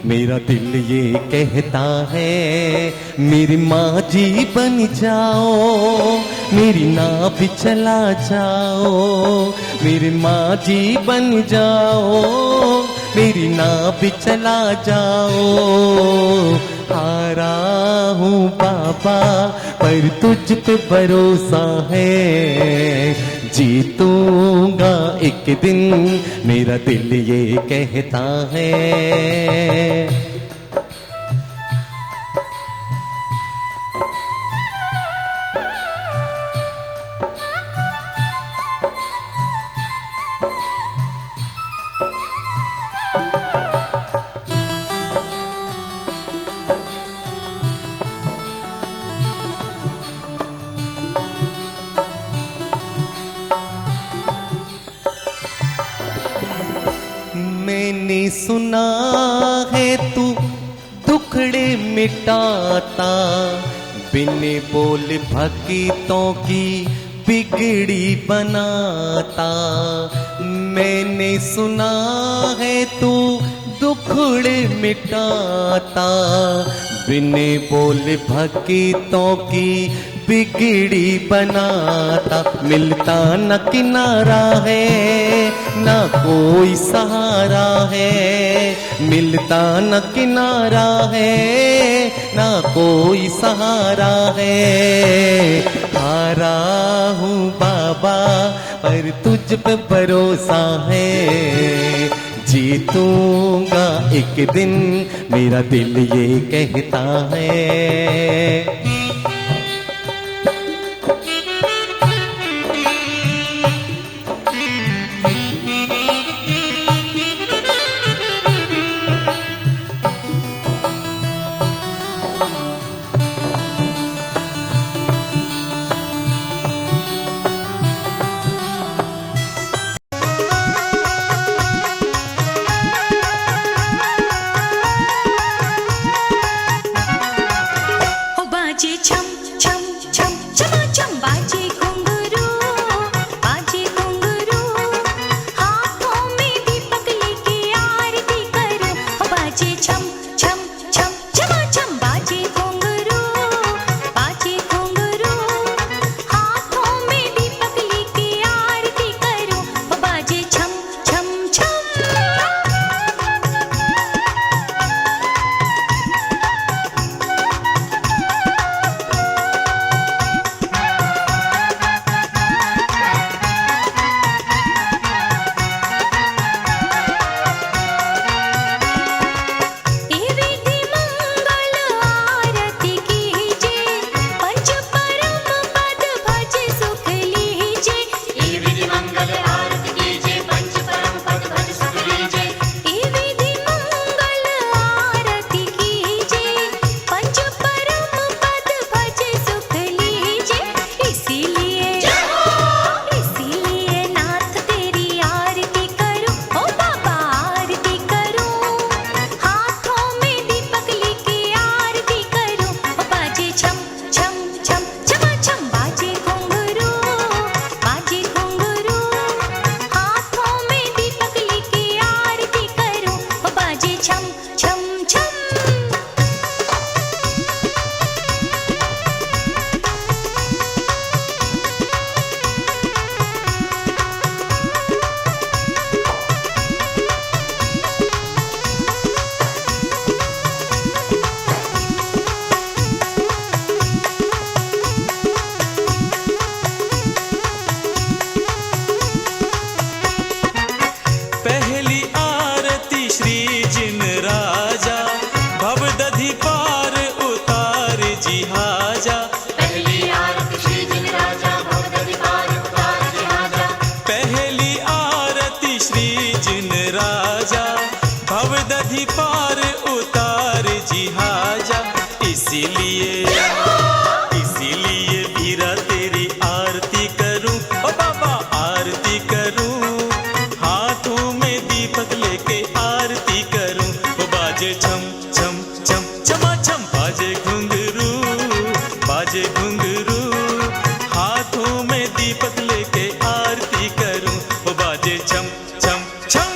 मेरा दिल ये कहता है मेरी माँ जी बन जाओ, मेरी नाव चला जाओ, मेरी माँ जी बन जाओ, मेरी नाव चला जाओ। हारा हूँ बाबा पर तुझ पे भरोसा है, जीतूंगा एक दिन मेरा दिल ये कहता है। मैंने सुना है तू दुखड़े मिटाता, बिन बोल भक्तों की बिगड़ी बनाता। मैंने सुना है तू दुखड़े मिटाता, बिन बोल भक्तों की बिगड़ी बनाता। मिलता न किनारा है ना कोई सहारा है, मिलता न किनारा है ना कोई सहारा है। हारा हूँ बाबा पर तुझ पे भरोसा है, जीतूंगा एक दिन मेरा दिल ये कहता है। इसीलिए वीरा तेरी आरती करूं, ओ बाबा आरती करूं, हाथों में दीपक लेके आरती करूं। वो बाजे छम छम छम छमा छम, बाजे घुंघरू बाजे घुंघरू, हाथों में दीपक लेके आरती करूं। वो बाजे छम छम छम।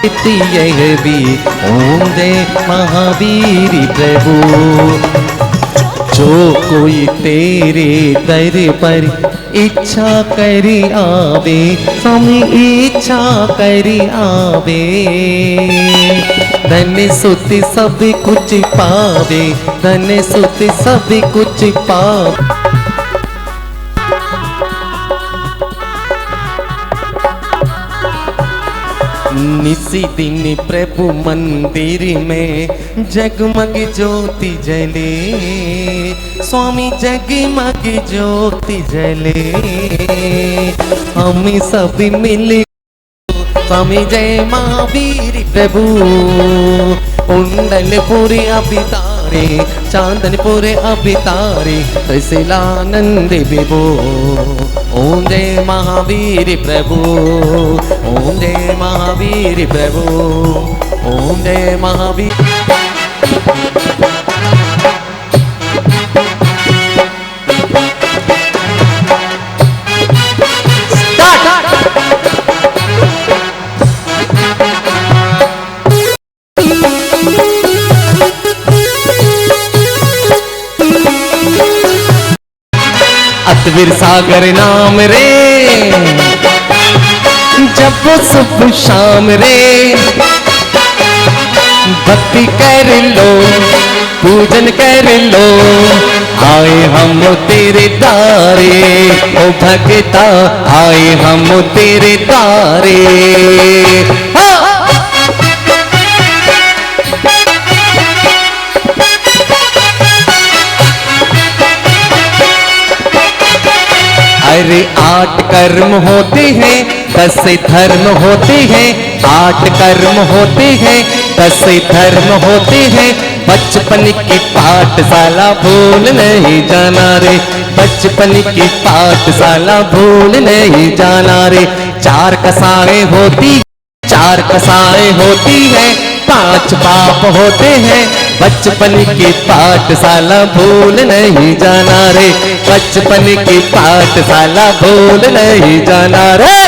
यह भी ओम जय महावीर प्रभु। जो कोई तेरे दर पर इच्छा करी आवे, स्वामी इच्छा करी आवे, धन सुख सब कुछ पावे, धन सुख सब कुछ पावे। निसी दिन प्रभु मंदिर में जगमग ज्योति जले, स्वामी जगमग ज्योति जले। हम सब मिल स्वामी जय महावीर प्रभु। कुंडलपुर अभितारे, चांदनपुर अभितारे, तहसीलानंद विभो। ओम जय महावीर प्रभु, ओम जय महावीर प्रभु, ओम जय महावीर। अतवीर सागर नाम रे, जब सुबह शाम रे, भक्ति कर लो, पूजन कर लो, आए हम तेरे द्वारे, ओ भगता आए हम तेरे द्वारे। अरे 8 कर्म होते हैं, 10 धर्म होते हैं, 8 कर्म होते हैं, 10 धर्म होते हैं। बचपन की पाठशाला भूल नहीं जाना रे, बचपन की पाठशाला भूल नहीं जाना रे। 4 कसाएं होती, 4 कसाएं होती हैं, 5 पाप होते हैं। बचपन की पाठशाला भूल नहीं जाना रे, बचपन की पाठशाला भूल नहीं जाना रे।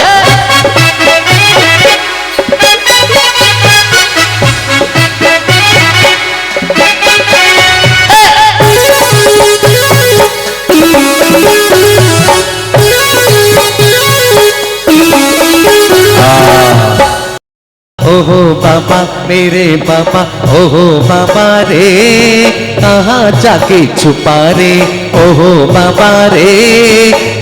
ओहो बाबा मेरे बाबा, ओहो बाबा रे, कहाँ जाके छुपा रे, ओहो बाबा रे,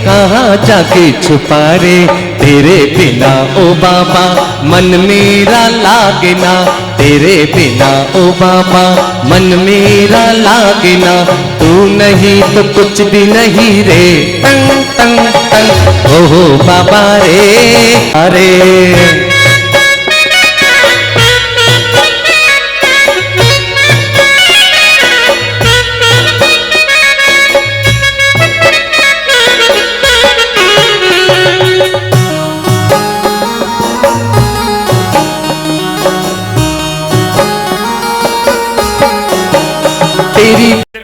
कहाँ जाके छुपा रे। तेरे बिना ओ बाबा मन मेरा लागना, तेरे बिना ओ बाबा मन मेरा लागना। तू नहीं तो कुछ भी नहीं रे, टंग टंग टंग। ओहो बाबा रे अरे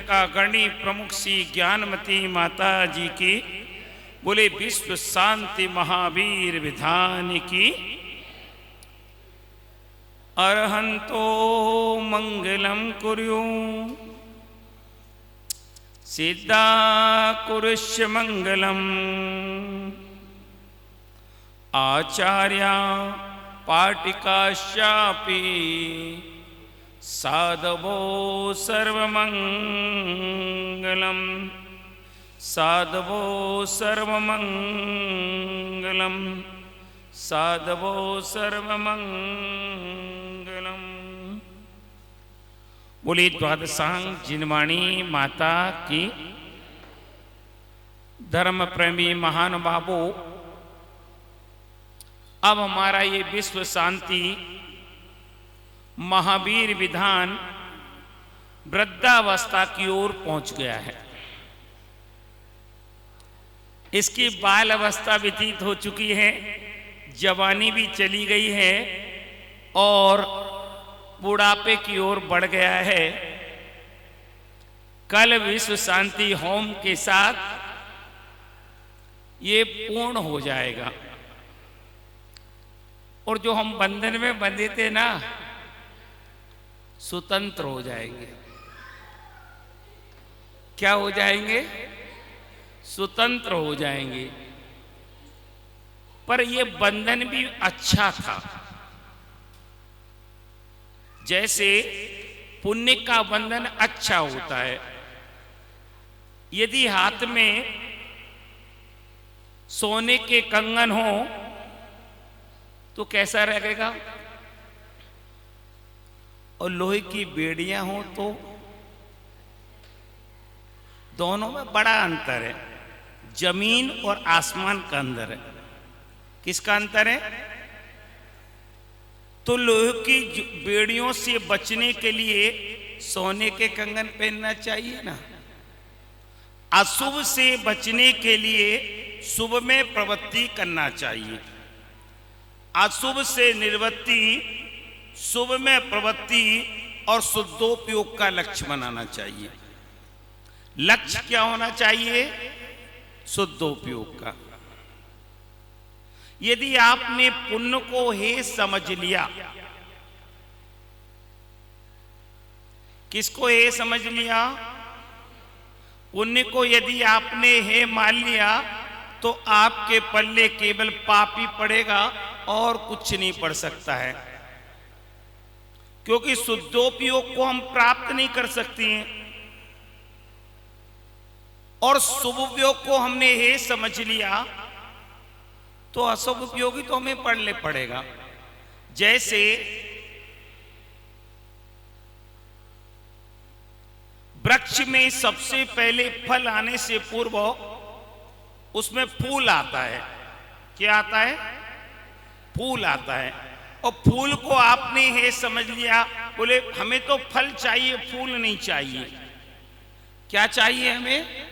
का गणी प्रमुख सी ज्ञानमती माता जी की बोले विश्व शांति महावीर विधान की। अरहंतो मंगलम कुर्यु सिद्धा कुरुष्य मंगलम। आचार्या पाटिकाश्यापि साधवो सर्वमंगलम, साधवो सर्वमंगलम, साधवो सर्वमंगलम। बोली द्वादशांग जिनवाणी माता की। धर्म प्रेमी महानुभावों, अब हमारा ये विश्व शांति महावीर विधान वृद्धावस्था की ओर पहुंच गया है। इसकी बाल अवस्था व्यतीत हो चुकी है, जवानी भी चली गई है और बुढ़ापे की ओर बढ़ गया है। कल विश्व शांति होम के साथ ये पूर्ण हो जाएगा और जो हम बंधन में बंधे थे ना, स्वतंत्र हो जाएंगे। क्या हो जाएंगे? स्वतंत्र हो जाएंगे। पर ये बंधन भी अच्छा था। जैसे पुण्य का बंधन अच्छा होता है। यदि हाथ में सोने के कंगन हो तो कैसा रहेगा, और लोहे की बेड़ियां हो तो, दोनों में बड़ा अंतर है। जमीन और आसमान का अंतर है। किसका अंतर है? तो लोहे की बेड़ियों से बचने के लिए सोने के कंगन पहनना चाहिए ना। अशुभ से बचने के लिए शुभ में प्रवृत्ति करना चाहिए। अशुभ से निवृत्ति, शुभ में प्रवृत्ति और शुद्धोपयोग का लक्ष्य बनाना चाहिए। लक्ष्य क्या होना चाहिए? शुद्धोपयोग का। यदि आपने पुण्य को हे समझ लिया, किसको हे समझ लिया? पुण्य को यदि आपने हे मान लिया तो आपके पल्ले केवल पाप ही पड़ेगा और कुछ नहीं पड़ सकता है, क्योंकि शुद्धोपयोग को हम प्राप्त नहीं कर सकते हैं और शुभ उपयोग को हमने हे समझ लिया तो अशुभ उपयोगी तो हमें पढ़ने पड़ेगा। जैसे वृक्ष में सबसे पहले फल आने से पूर्व उसमें फूल आता है। क्या आता है? फूल आता है। और फूल को आपने हे समझ लिया, बोले हमें तो फल चाहिए, फूल नहीं चाहिए। क्या चाहिए हमें?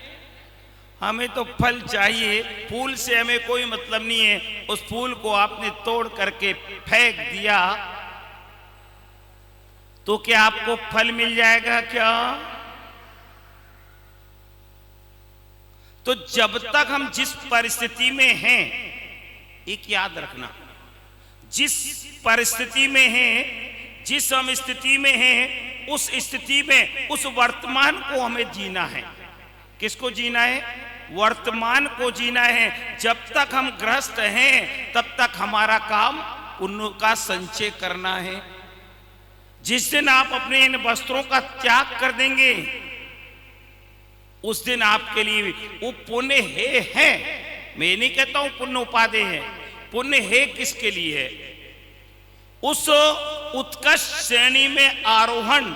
हमें तो फल चाहिए, फूल से हमें कोई मतलब नहीं है। उस फूल को आपने तोड़ करके फेंक दिया तो क्या आपको फल मिल जाएगा क्या? तो जब तक हम जिस परिस्थिति में हैं, एक याद रखना, जिस परिस्थिति में हैं, जिस हम स्थिति में हैं, उस स्थिति में उस वर्तमान को हमें जीना है। किसको जीना है? वर्तमान को जीना है। जब तक हम ग्रस्त हैं तब तक हमारा काम पुण्य का संचय करना है। जिस दिन आप अपने इन वस्त्रों का त्याग कर देंगे उस दिन आपके लिए वो पुण्य है। मैं नहीं कहता हूं पुण्य उपादेय है। पुण्य है किसके लिए है? उस उत्कृष्ट श्रेणी में आरोहण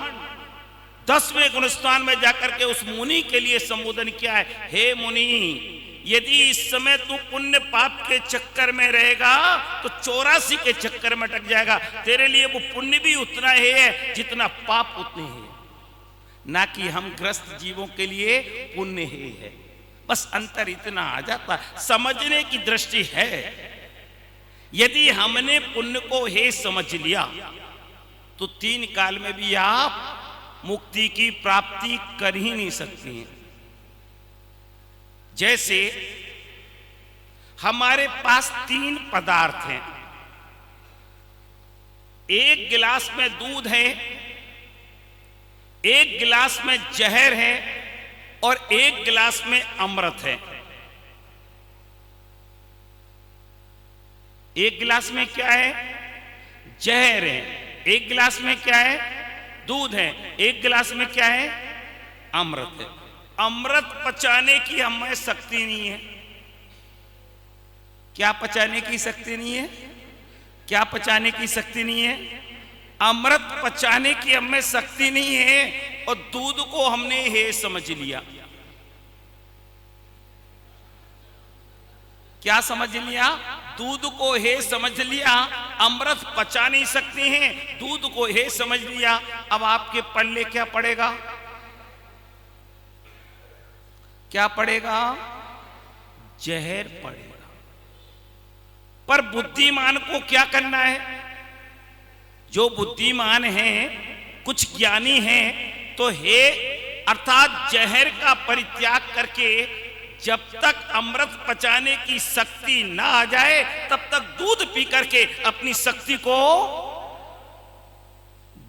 10वें गुणस्थान में जाकर के उस मुनि के लिए संबोधन किया है। हे मुनि, यदि इस समय तू पुण्य पाप के चक्कर में रहेगा तो 84 के चक्कर में अटक जाएगा। तेरे लिए वो पुण्य भी उतना ही है जितना पाप उतने है। ना कि हम ग्रस्त जीवों के लिए पुण्य ही है। बस अंतर इतना आ जाता, समझने की दृष्टि है। यदि हमने पुण्य को हे समझ लिया तो 3 काल में भी आप मुक्ति की प्राप्ति कर ही नहीं सकती हैं। जैसे हमारे पास 3 पदार्थ हैं। एक गिलास में दूध है, एक गिलास में जहर है और एक गिलास में अमृत है। एक गिलास में क्या है? जहर है। एक गिलास में क्या है? दूध है। एक गिलास में क्या है? अमृत है। अमृत पचाने की हमें शक्ति नहीं है। क्या पचाने की शक्ति नहीं है? क्या पचाने की शक्ति नहीं है? अमृत पचाने की हमें शक्ति नहीं है और दूध को हमने हे समझ लिया। क्या समझ लिया? दूध को हे समझ लिया। अमृत पचा नहीं सकते हैं, दूध को हे समझ लिया। अब आपके पल्ले क्या पड़ेगा? क्या पड़ेगा? जहर पड़ेगा। पर बुद्धिमान को क्या करना है? जो बुद्धिमान है, कुछ ज्ञानी है, तो हे अर्थात जहर का परित्याग करके जब तक अमृत पचाने की शक्ति ना आ जाए तब तक दूध पी करके अपनी शक्ति को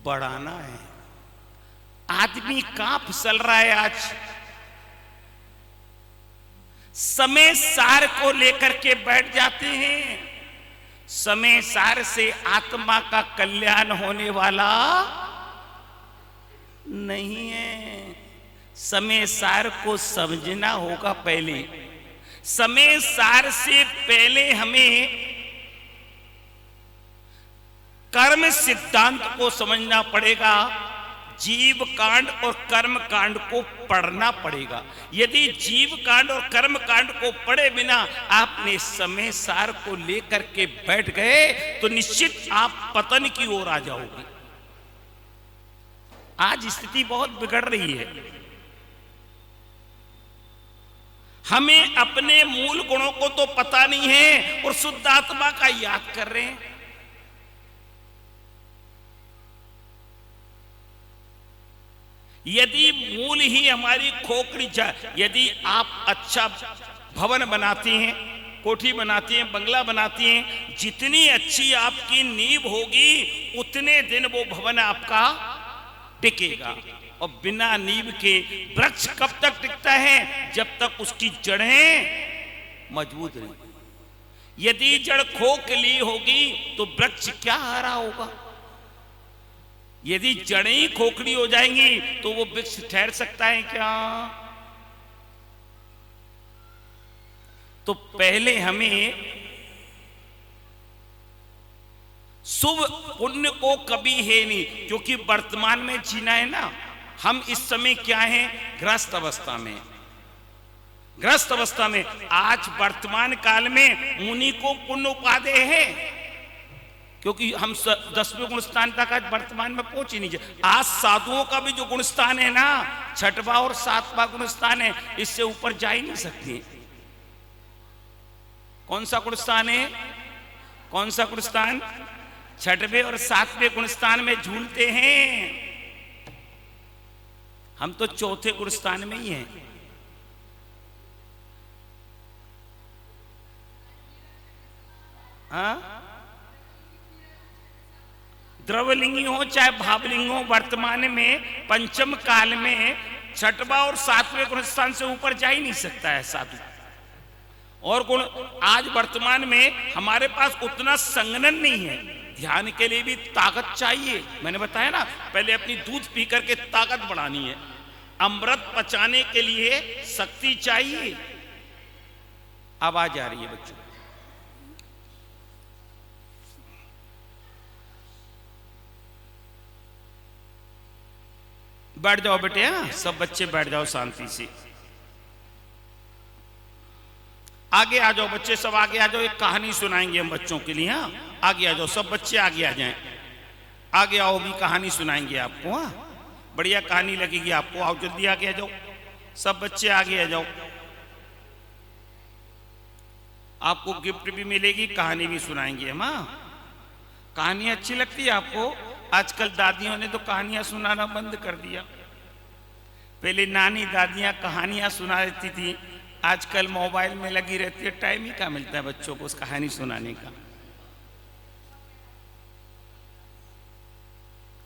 बढ़ाना है। आदमी कहां फिसल रहा है आज? समय सार को लेकर के बैठ जाते हैं। समय सार से आत्मा का कल्याण होने वाला नहीं है। समय सार को समझना होगा पहले। समय सार से पहले हमें कर्म सिद्धांत को समझना पड़ेगा। जीव कांड और कर्म कांड को पढ़ना पड़ेगा। यदि जीव कांड और कर्म कांड को पढ़े बिना आपने समय सार को लेकर के बैठ गए तो निश्चित आप पतन की ओर आ जाओगे। आज स्थिति बहुत बिगड़ रही है। हमें अपने मूल गुणों को तो पता नहीं है और शुद्ध आत्मा का याद कर रहे हैं। यदि मूल ही हमारी खोखली जाए, यदि आप अच्छा भवन बनाते हैं, कोठी बनाती हैं, बंगला बनाती हैं, जितनी अच्छी आपकी नींव होगी उतने दिन वो भवन आपका टिकेगा। और बिना नींव के वृक्ष कब तक टिकता है? जब तक उसकी जड़ें मजबूत नहीं। यदि जड़ खोखली होगी तो वृक्ष क्या हरा होगा? यदि जड़ें ही खोखली हो जाएंगी तो वो वृक्ष ठहर सकता है क्या? तो पहले हमें शुभ पुण्य को कभी है नहीं, क्योंकि वर्तमान में जीना है ना। हम इस समय क्या हैं? ग्रस्त अवस्था में। ग्रस्त अवस्था में आज वर्तमान काल में मुनि को पुण्य उपादेय है, क्योंकि हम 10वें गुण स्थान तक आज वर्तमान में पहुंच ही नहीं जाए। आज साधुओं का भी जो गुण स्थान है ना, 6वां और 7वां गुण स्थान है, इससे ऊपर जा ही नहीं सकती। कौन सा गुण स्थान है? कौन सा गुण स्थान? 6वें और 7वें गुण स्थान में झूलते हैं। हम तो 4थे गुण स्थान में ही हैं। हाँ, द्रवलिंगी हो चाहे भावलिंग हो, वर्तमान में पंचम काल में 6वां और 7वें गुण स्थान से ऊपर जा ही नहीं सकता है साधु। और गुण आज वर्तमान में हमारे पास उतना संगनन नहीं है। ध्यान के लिए भी ताकत चाहिए। मैंने बताया ना, पहले अपनी दूध पी करके ताकत बढ़ानी है। अमृत पचाने के लिए शक्ति चाहिए। आवाज आ रही है बच्चों? बैठ जाओ बेटे। हाँ, सब बच्चे बैठ जाओ शांति से। आगे आ जाओ बच्चे, सब आगे आ जाओ। एक कहानी सुनाएंगे हम बच्चों के लिए। हाँ, आगे आ जाओ, सब बच्चे आगे आ जाएं। आगे आओ, भी कहानी सुनाएंगे आपको। हाँ, बढ़िया कहानी लगेगी आपको। आओ जल्दी आगे आ जाओ, सब बच्चे आगे आ जाओ। आपको गिफ्ट भी मिलेगी, कहानी भी सुनाएंगे हम। हाँ, कहानी अच्छी लगती है आपको? आजकल दादियों ने तो कहानियां सुनाना बंद कर दिया। पहले नानी दादियां कहानियां सुना देती थी, आजकल मोबाइल में लगी रहती है। टाइम ही कहाँ मिलता है बच्चों को उस कहानी सुनाने का।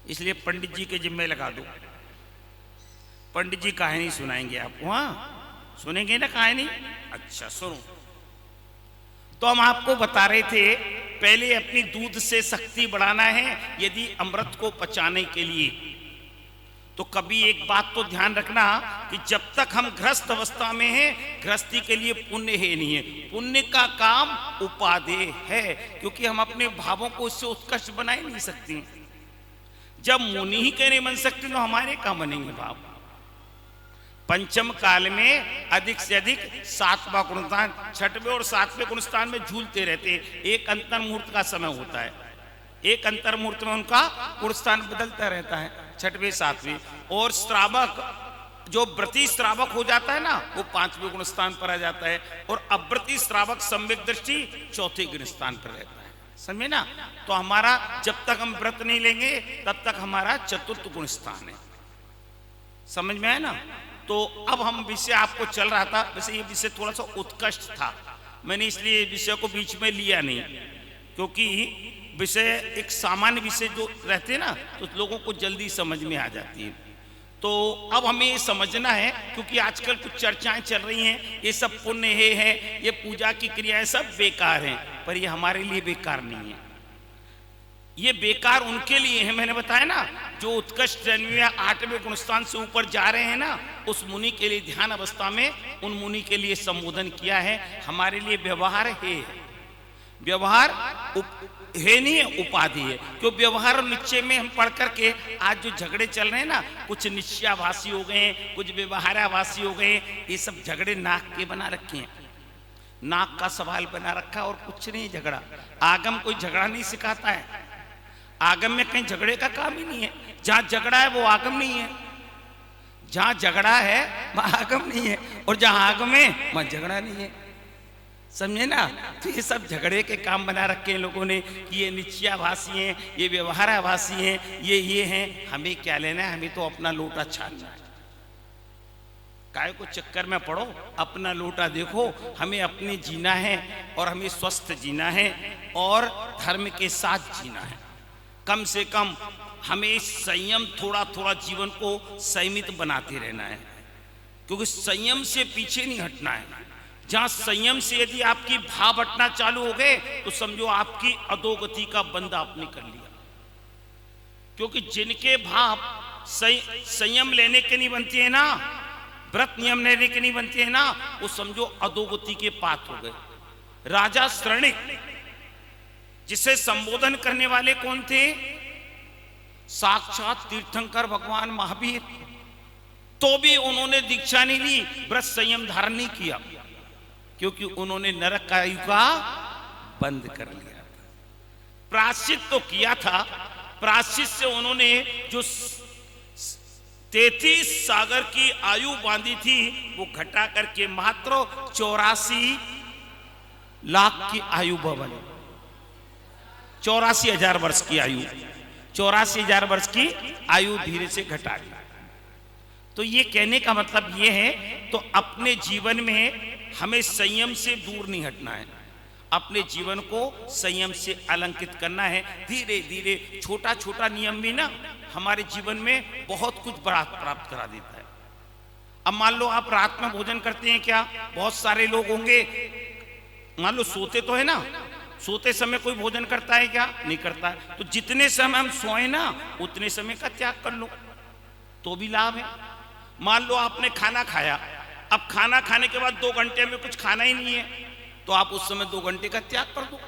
इसलिए पंडित जी के जिम्मे लगा दो। पंडित जी कहानी सुनाएंगे आपको। हाँ, सुनेंगे ना कहानी? अच्छा सुनो। तो हम आपको बता रहे थे, पहले अपनी दूध से शक्ति बढ़ाना है यदि अमृत को पचाने के लिए। तो कभी एक बात तो ध्यान रखना कि जब तक हम गृहस्थ अवस्था में हैं, गृहस्थी के लिए पुण्य है नहीं है। पुण्य का काम उपादेय है, क्योंकि हम अपने भावों को उससे उत्कृष्ट बना ही नहीं सकते। जब मुनि ही के नहीं बन सकते तो हमारे कहां बनेंगे भाव? पंचम काल में अधिक से अधिक 7वां गुणस्थान, 6वें और 7वें गुणस्थान में झूलते रहते हैं। एक अंतर मुहूर्त का समय होता है, एक अंतर मुहूर्त में उनका गुणस्थान बदलता रहता है, 6वें 7वें। और श्रावक जो व्रती श्रावक हो जाता है ना, वो 5वें गुणस्थान पर आ जाता है। और अव्रती श्रावक सम्यक दृष्टि 4थे गुणस्थान पर रहता है। समझे ना? तो हमारा जब तक हम व्रत नहीं लेंगे तब तक हमारा 4th गुणस्थान है। समझ में आया ना? तो अब हम विषय आपको चल रहा था, वैसे ये विषय थोड़ा सा उत्कृष्ट था, मैंने इसलिए विषय को बीच में लिया नहीं, क्योंकि विषय एक सामान्य विषय जो रहते हैं ना तो लोगों को जल्दी समझ में आ जाती है। तो अब हमें ये समझना है, क्योंकि आजकल कुछ चर्चाएं चल रही हैं, ये सब पुण्य है, ये पूजा की क्रियाएं सब बेकार हैं, पर ये हमारे लिए बेकार नहीं है। ये बेकार उनके लिए है, मैंने बताया ना, जो उत्कृष्ट श्रेणी में 8वें गुणस्थान से ऊपर जा रहे हैं ना, उस मुनि के लिए ध्यान अवस्था में उन मुनि के लिए संबोधन किया है। हमारे लिए व्यवहार है, व्यवहार है नहीं है, उपाधि है। क्यों व्यवहार और निश्चय में हम पढ़ करके आज जो झगड़े चल रहे हैं ना, कुछ निश्चयाभासी हो गए, कुछ व्यवहाराभासी हो गए, ये सब झगड़े नाक के बना रखे हैं, नाक का सवाल बना रखा और कुछ नहीं झगड़ा। आगम कोई झगड़ा नहीं सिखाता है, आगम में कहीं झगड़े का काम ही नहीं है। जहां झगड़ा है वो आगम नहीं है, जहां झगड़ा है वहां आगम नहीं है, और जहां आगम है वहां झगड़ा नहीं है, समझे ना। तो ये सब झगड़े के काम बना रखे हैं लोगों ने कि ये निश्चयाभासी हैं, ये व्यवहाराभासी हैं, ये हैं। हमें क्या लेना है, हमें तो अपना लोटा छानना है। काय को चक्कर में पड़ो, अपना लोटा देखो, हमें अपने जीना है और हमें स्वस्थ जीना है और धर्म के साथ जीना है। कम से कम हमें संयम, थोड़ा थोड़ा जीवन को संयमित बनाते रहना है, क्योंकि संयम से पीछे नहीं हटना है। जहां संयम से यदि आपकी भाव हटना चालू हो गए तो समझो आपकी अधोगति का बंदा आपने कर लिया। क्योंकि जिनके भाव संयम लेने के नहीं बनते हैं ना, व्रत नियम लेने के नहीं बनते हैं ना, वो समझो अधोगति के पात्र हो गए। राजा श्रणिक जिसे संबोधन करने वाले कौन थे? साक्षात तीर्थंकर भगवान महावीर। तो भी उन्होंने दीक्षा नहीं ली, व्रत संयम धारण नहीं किया, क्योंकि उन्होंने नरक का आयु का बंद कर लिया था। प्रायश्चित तो किया था, प्रायश्चित से उन्होंने जो 33 सागर की आयु बांधी थी वो घटा करके मात्र 84 लाख की आयु बनी, 84,000 वर्ष की आयु, 84,000 वर्ष की आयु धीरे से घटा दी। तो ये कहने का मतलब ये है, तो अपने जीवन में हमें संयम से दूर नहीं हटना है, अपने जीवन को संयम से अलंकित करना है। धीरे धीरे छोटा छोटा नियम भी ना हमारे जीवन में बहुत कुछ प्राप्त करा देता है। अब मान लो आप रात में भोजन करते हैं, क्या बहुत सारे लोग होंगे, मान लो सोते तो है ना, सोते समय कोई भोजन करता है क्या? नहीं करता है। तो जितने समय हम सोए ना उतने समय का त्याग कर लो तो भी लाभ है। मान लो आपने खाना खाया, अब खाना खाने के बाद 2 घंटे में कुछ खाना ही नहीं है, तो आप उस समय 2 घंटे का त्याग कर दो,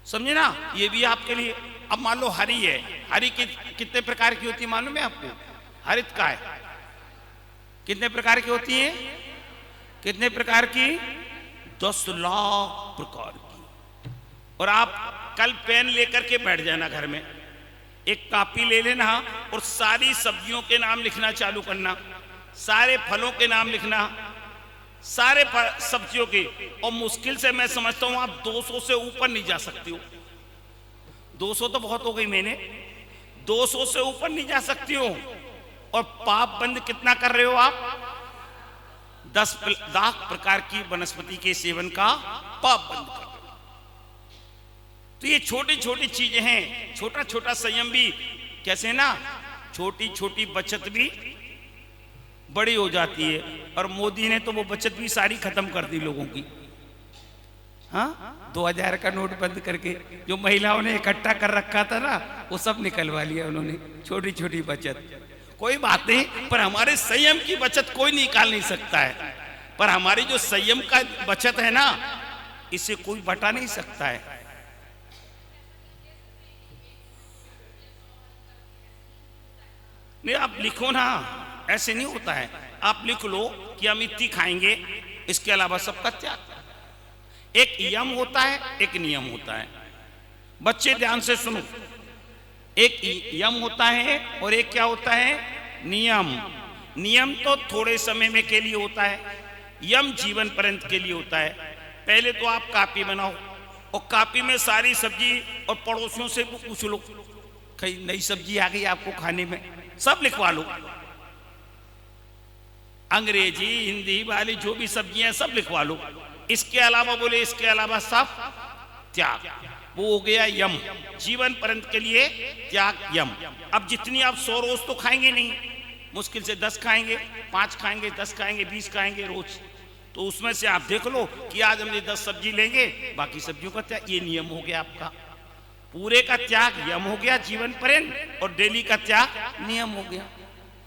समझे ना, ये भी आपके लिए। अब मान लो हरी है, हरी कितने प्रकार की होती है मालूम है आपको? हरित का है कितने प्रकार की होती है? कितने प्रकार की? 10 लाख प्रकार की। और आप कल पेन लेकर के बैठ जाना घर में, एक कॉपी ले लेना और सारी सब्जियों के नाम लिखना चालू करना, सारे फलों के नाम लिखना, सारे सब्जियों के। और मुश्किल से मैं समझता हूं आप 200 से ऊपर नहीं जा सकती हो। 200 तो बहुत हो गई, मैंने 200 से ऊपर नहीं जा सकती हो। और पाप बंद कितना कर रहे हो आप? 10 लाख प्रकार की वनस्पति के सेवन का पाप बंद कर। तो ये छोटी छोटी चीजें हैं, छोटा छोटा संयम भी कैसे ना, छोटी छोटी बचत भी बड़ी हो जाती है। और मोदी ने तो वो बचत भी सारी खत्म कर दी लोगों की। हाँ, 2000 का नोट बंद करके जो महिलाओं ने इकट्ठा कर रखा था ना, वो सब निकलवा लिया उन्होंने, छोटी छोटी बचत। कोई बात नहीं, पर हमारे संयम की बचत कोई निकाल नहीं सकता है। पर हमारी जो संयम का बचत है ना, इसे कोई बटा नहीं सकता है। नहीं, आप लिखो ना, ऐसे नहीं होता है। आप लिख लो कि हम इतनी खाएंगे, इसके अलावा सबका त्याग। एक यम होता है, एक नियम होता है। बच्चे ध्यान से सुनो, एक यम होता है और एक क्या होता है? नियम। नियम तो थोड़े समय में के लिए होता है, यम जीवन पर्यंत के लिए होता है। पहले तो आप कॉपी बनाओ और कॉपी में सारी सब्जी, और पड़ोसियों से पूछ लो कहीं नई सब्जी आ गई आपको खाने में, सब लिखवा लो। अंग्रेजी हिंदी वाली जो भी सब्जियां सब लिखवा लो। इसके अलावा बोले इसके अलावा सब त्याग, वो हो गया यम, जीवन पर्यंत के लिए त्याग यम। अब जितनी आप 100 रोज तो खाएंगे नहीं, मुश्किल से 10 खाएंगे, 5 खाएंगे, 10 खाएंगे, 20 खाएंगे रोज। तो उसमें से आप देख लो कि आज हमने 10 सब्जी लेंगे, बाकी सब्जियों का त्याग, ये नियम हो गया आपका। पूरे का त्याग यम हो गया जीवन पर्यंत, और डेली का त्याग नियम हो गया।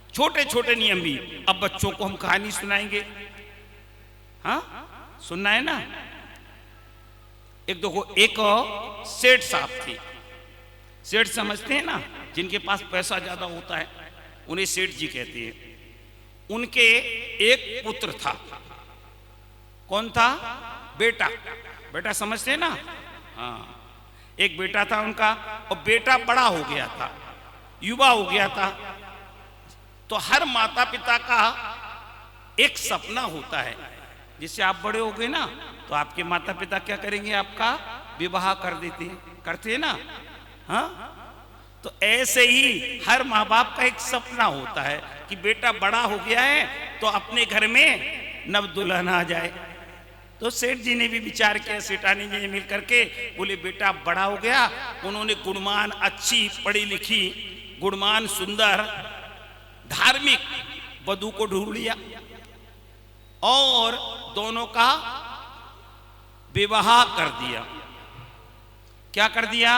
छोटे छोटे नियम भी। अब बच्चों को हम कहानी सुनाएंगे, हाँ सुनना है ना। एक देखो, एक सेठ साहब थे। सेठ समझते हैं ना, जिनके पास पैसा ज्यादा होता है उन्हें सेठ जी कहते हैं। उनके एक पुत्र था। कौन था? बेटा। बेटा समझते हैं ना, हाँ एक बेटा था उनका, और बेटा बड़ा हो गया था, युवा हो गया था। तो हर माता पिता का एक सपना होता है, जिससे आप बड़े हो गए ना तो आपके माता पिता क्या करेंगे, आपका विवाह कर देते हैं, करते हैं ना, हाँ। तो ऐसे ही हर माँ बाप का एक सपना होता है कि बेटा बड़ा हो गया है तो अपने घर में नव दुल्हन आ जाए। तो सेठ जी ने भी विचार किया, सेठानी जी ने मिल करके बोले बेटा बड़ा हो गया। उन्होंने गुणवान, अच्छी पढ़ी लिखी, गुणवान, सुंदर, धार्मिक वधू को ढूंढ लिया और दोनों का विवाह कर दिया। क्या कर दिया?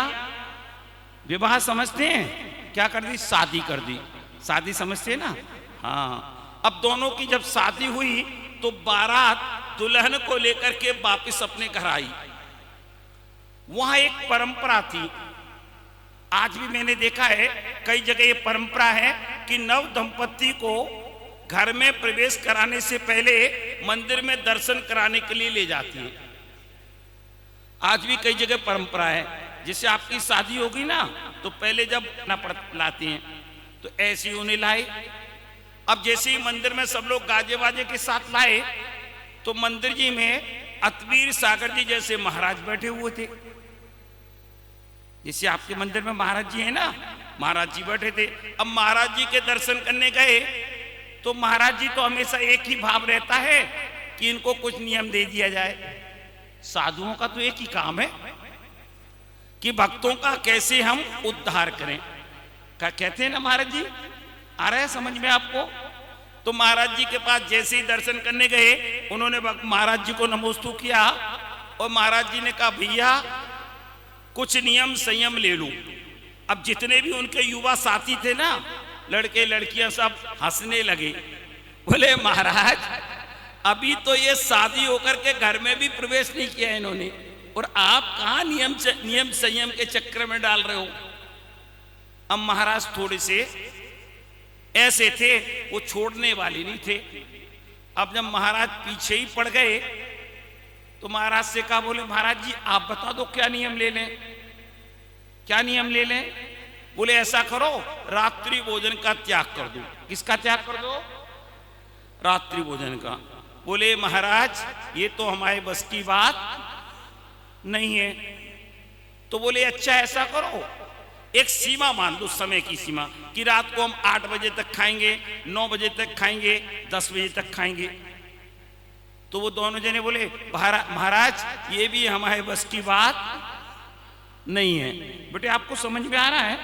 विवाह समझते हैं, क्या कर दी? शादी कर दी। शादी समझते हैं ना, हाँ। अब दोनों की जब शादी हुई तो बारात दुल्हन को लेकर के वापस अपने घर आई। वहां एक परंपरा थी, आज भी मैंने देखा है कई जगह ये परंपरा है कि नव दंपति को घर में प्रवेश कराने से पहले मंदिर में दर्शन कराने के लिए ले जाती है। आज भी कई जगह परंपरा है। जैसे आपकी शादी होगी ना तो पहले जब लाते हैं तो ऐसे ही उन्हें लाए। अब जैसे ही मंदिर में सब लोग गाजे बाजे के साथ लाए तो मंदिर जी में अतवीर सागर जी जैसे महाराज बैठे हुए थे। जैसे आपके मंदिर में महाराज जी है ना, महाराज जी बैठे थे। अब महाराज जी के दर्शन करने गए तो महाराज जी तो हमेशा एक ही भाव रहता है कि इनको कुछ नियम दे दिया जाए। साधुओं का तो एक ही काम है कि भक्तों का कैसे हम उद्धार करें। क्या कहते हैं ना महाराज जी, आ रहा है समझ में आपको? तो महाराज जी के पास जैसे ही दर्शन करने गए उन्होंने महाराज जी को नमोस्तु किया और महाराज जी ने कहा भैया कुछ नियम संयम ले लो। अब जितने भी उनके युवा साथी थे ना, लड़के लड़कियां, सब हंसने लगे। बोले महाराज अभी तो ये शादी होकर के घर में भी प्रवेश नहीं किया इन्होंने, और आप कहाँ नियम संयम के चक्कर में डाल रहे हो। अब महाराज थोड़े से ऐसे थे, वो छोड़ने वाले नहीं थे। अब जब महाराज पीछे ही पड़ गए तो महाराज से कहा, बोले महाराज जी आप बता दो क्या नियम ले लें, क्या नियम ले लें? बोले ऐसा करो रात्रि भोजन का त्याग कर दो। किसका त्याग कर दो? रात्रि भोजन का। बोले महाराज ये तो हमारे बस की बात नहीं है। तो बोले अच्छा ऐसा करो, एक सीमा मान लो, समय की सीमा, कि रात को हम 8 बजे तक खाएंगे, 9 बजे तक खाएंगे, 10 बजे तक खाएंगे। तो वो दोनों जने बोले महाराज ये भी हमारे बस की बात नहीं है। बेटे आपको समझ में आ रहा है?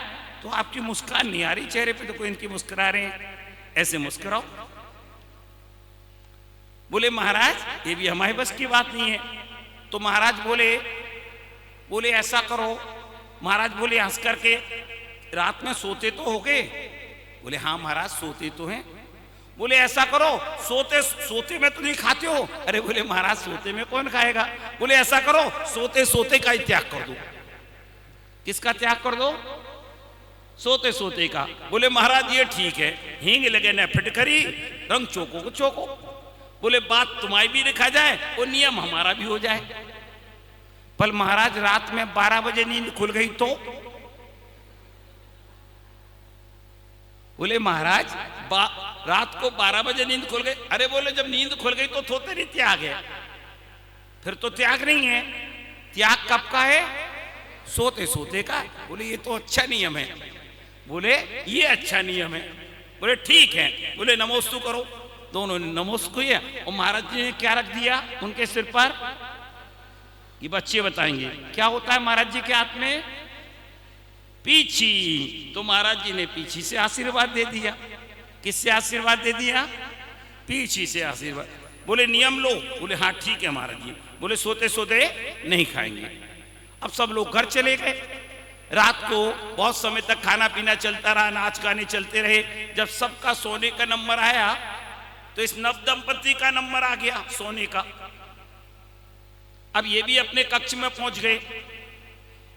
तो आपकी मुस्कान नहीं आ रही चेहरे पे, तो कोई इनकी मुस्कुरा रहे हैं, ऐसे मुस्कुराओ। बोले महाराज ये भी हमारे बस की बात नहीं है। तो महाराज बोले ऐसा करो। महाराज बोले हंस करके, रात में सोते तो होगे? बोले हाँ महाराज सोते तो हैं। बोले ऐसा करो सोते में तो नहीं खाते हो? अरे बोले महाराज सोते में कौन खाएगा। बोले ऐसा करो सोते सोते का ही त्याग कर दो। किसका त्याग कर दो? सोते सोते का। बोले महाराज ये ठीक है, हींग लगे न फिटकरी, रंग चौको को चौको। बोले बात तुम्हारी भी लिखा जाए और नियम हमारा भी हो जाए। पर महाराज रात में 12 बजे नींद खुल गई तो? बोले महाराज रात को 12 बजे नींद खुल गई। अरे बोले जब नींद खुल गई तो थोते नहीं त्याग है, फिर तो त्याग नहीं है। त्याग कब का है? सोते सोते का। बोले ये तो अच्छा नियम है। बोले ये अच्छा नियम है। बोले ठीक है। बोले नमोस्तु करो। दोनों ने नमस्कार किया और महाराज जी ने क्या रख दिया उनके सिर पर? ये बच्चे बताएंगे क्या होता है महाराज जी के हाथ में? पीछी। तो महाराज जी ने पीछी से आशीर्वाद दे दिया। किससे आशीर्वाद दे दिया? पीछी से आशीर्वाद। बोले नियम लो। बोले हाँ ठीक है महाराज जी। बोले सोते सोते नहीं खाएंगे। अब सब लोग घर चले गए। रात को बहुत समय तक खाना पीना चलता रहा, नाच गाने चलते रहे। जब सबका सोने का नंबर आया तो इस नव दंपति का नंबर आ गया सोने का। अब ये भी अपने कक्ष में पहुंच गए।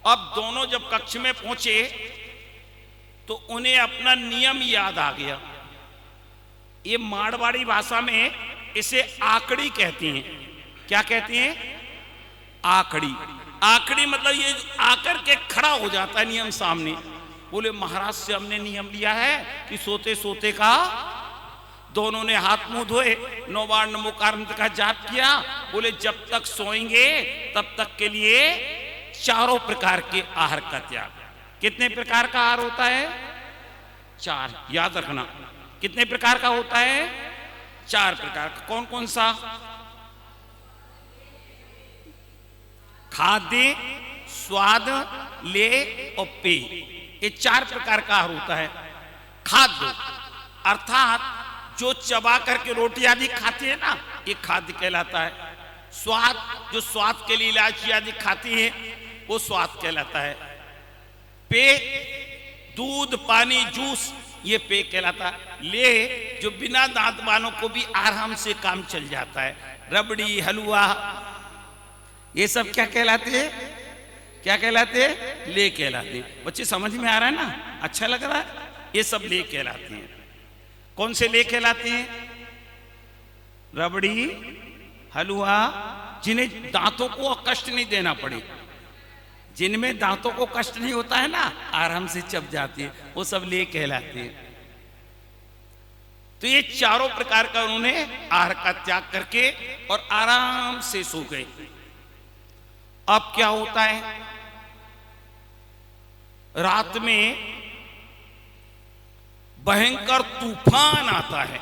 अब दोनों जब कक्ष में पहुंचे तो उन्हें अपना नियम याद आ गया। ये मारवाड़ी भाषा में इसे आकड़ी कहती हैं। क्या कहती हैं? आकड़ी। आकड़ी मतलब ये आकर के खड़ा हो जाता है नियम सामने। बोले महाराज से हमने नियम लिया है कि सोते सोते का। दोनों ने हाथ मुंह धोए, 9 बार नमोकार का जाप किया। बोले जब तक सोएंगे तब तक के लिए 4 प्रकार के आहार का त्याग। कितने प्रकार का आहार होता है? 4। याद रखना। कितने प्रकार का होता है? 4 प्रकार का। कौन कौन सा? खाद्य, स्वाद, लेय और पेय। ये 4 प्रकार का आहार होता है। खाद्य अर्थात जो चबा करके रोटी आदि खाते हैं ना, ये खाद्य कहलाता है। स्वाद जो स्वाद के लिए इलायची आदि खाती है वो स्वाद कहलाता है। पेय दूध, पानी, जूस ये पेय कहलाता है। ले जो बिना दांत वालों को भी आराम से काम चल जाता है। रबड़ी, हलवा ये सब क्या कहलाते हैं? क्या कहलाते हैं? ले कहलाते हैं। बच्चे समझ में आ रहा है ना? अच्छा लग रहा है? ये सब ले कहलाते हैं। कौन से ले कहलाते हैं? रबड़ी, हलवा, जिन्हें दांतों को कष्ट नहीं देना पड़े, जिनमें दांतों को कष्ट नहीं होता है ना, आराम से चब जाती है, वो सब ले कहलाते हैं। तो ये 4 प्रकार का उन्होंने आहार का त्याग करके और आराम से सो गए। अब क्या होता है? रात में भयंकर तूफान आता है।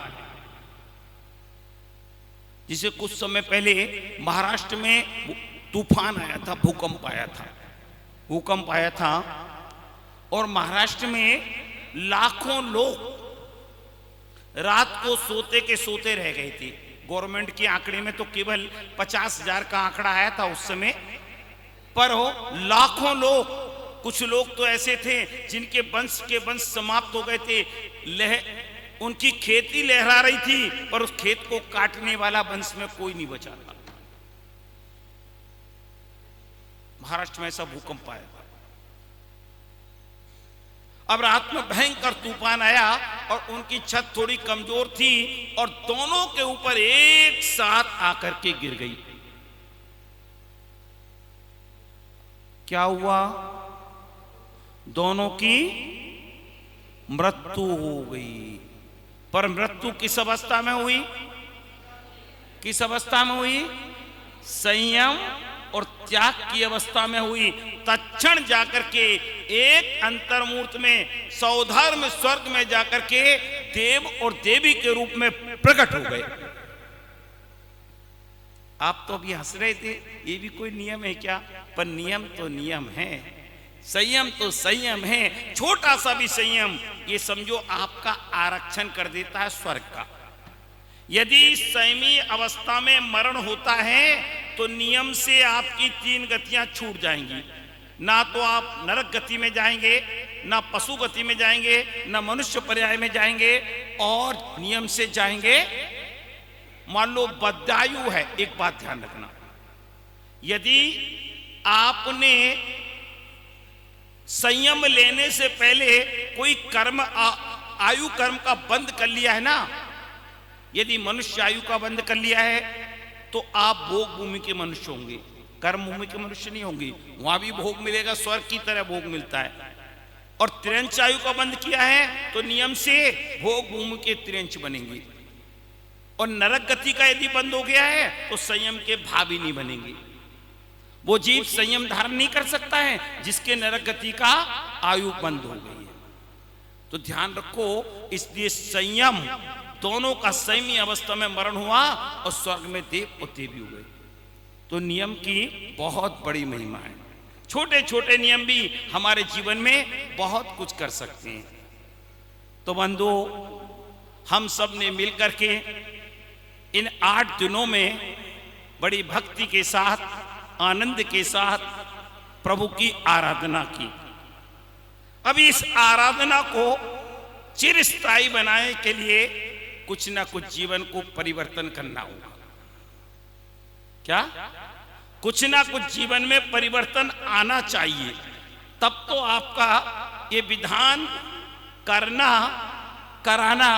जिसे कुछ समय पहले महाराष्ट्र में तूफान आया था, भूकंप आया था। भूकंप आया था और महाराष्ट्र में लाखों लोग रात को सोते के सोते रह गए थे। गवर्नमेंट के आंकड़े में तो केवल 50,000 का आंकड़ा आया था उस समय, पर हो लाखों लोग। कुछ लोग तो ऐसे थे जिनके वंश के वंश समाप्त हो गए थे। उनकी खेती लहरा रही थी पर उस खेत को काटने वाला वंश में कोई नहीं बचा था। महाराष्ट्र में ऐसा भूकंप आया था। अब रात में भयंकर तूफान आया और उनकी छत थोड़ी कमजोर थी और दोनों के ऊपर एक साथ आकर के गिर गई। क्या हुआ? दोनों की मृत्यु हो गई। पर मृत्यु किस अवस्था में हुई? किस अवस्था में हुई? संयम और त्याग की अवस्था में हुई। तत्क्षण जाकर के एक अंतर्मूर्त में सौधर्म स्वर्ग में जाकर के देव और देवी के रूप में प्रकट हो गए। आप तो अभी हंस रहे थे, ये भी कोई नियम है क्या? पर नियम तो नियम है, संयम तो संयम है। छोटा सा भी संयम ये समझो आपका आरक्षण कर देता है स्वर्ग का। यदि संयमी अवस्था में मरण होता है तो नियम से आपकी 3 गतियां छूट जाएंगी। ना तो आप नरक गति में जाएंगे, ना पशु गति में जाएंगे, ना मनुष्य पर्याय में जाएंगे, और नियम से जाएंगे। मान लो बद्धायु है, एक बात ध्यान रखना, यदि आपने संयम लेने से पहले कोई कर्म आयु कर्म का बंद कर लिया है ना, यदि मनुष्य आयु का बंद कर लिया है तो आप भोग भूमि के मनुष्य होंगे, कर्म भूमि के मनुष्य नहीं होंगे। वहां भी भोग मिलेगा, स्वर्ग की तरह भोग मिलता है। और त्रियंच आयु का बंद किया है तो नियम से भोग भूमि के त्रियंच बनेंगे। और नरक गति का यदि बंद हो गया है तो संयम के भाव ही नहीं बनेंगे। वो जीव संयम धारण नहीं कर सकता है जिसके नरक गति का आयु बंद हो गई है। तो ध्यान रखो, इसलिए संयम दोनों का संयमी अवस्था में मरण हुआ और स्वर्ग में देव और देवी हुए। तो नियम की बहुत बड़ी महिमा है। छोटे छोटे नियम भी हमारे जीवन में बहुत कुछ कर सकते हैं। तो बंधुओं, हम सब ने मिलकर के इन 8 दिनों में बड़ी भक्ति के साथ, आनंद के साथ प्रभु की आराधना की। अब इस आराधना को चिरस्थायी बनाने के लिए कुछ ना कुछ जीवन को परिवर्तन करना होगा। क्या? कुछ ना कुछ जीवन में परिवर्तन आना चाहिए, तब तो आपका ये विधान करना, कराना